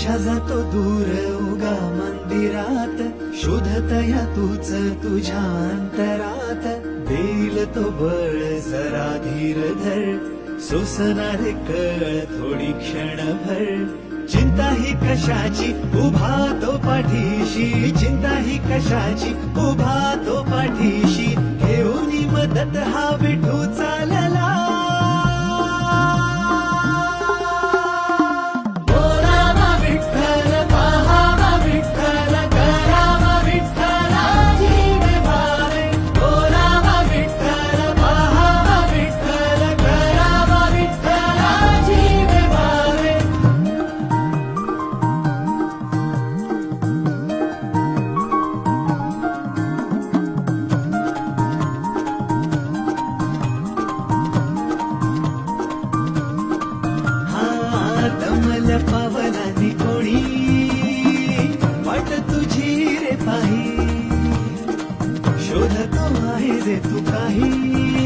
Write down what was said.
इच्छा जातो दूर उगा मंदिरात, शोधतया तूच तुझ्या अंतरात. देईल तो बळ जरा धीर धर, सोसणारे कळ थोडी क्षणभर. चिंता ही कशाची उभा तो पाठीशी, चिंता ही कशाची उभा तो पाठीशी. घेऊन मदत हा विठू चालला. बोलावा विठ्ठल, पाहावा विठ्ठल, करावा विठ्ठल जीव भावे. बोलावा विठ्ठल, पाहावा विठ्ठल, करावा विठ्ठल जीव भावे. दमल पावलानी कोणी वाट तुझी रे पाही, शोधतो आहे जे तू काही.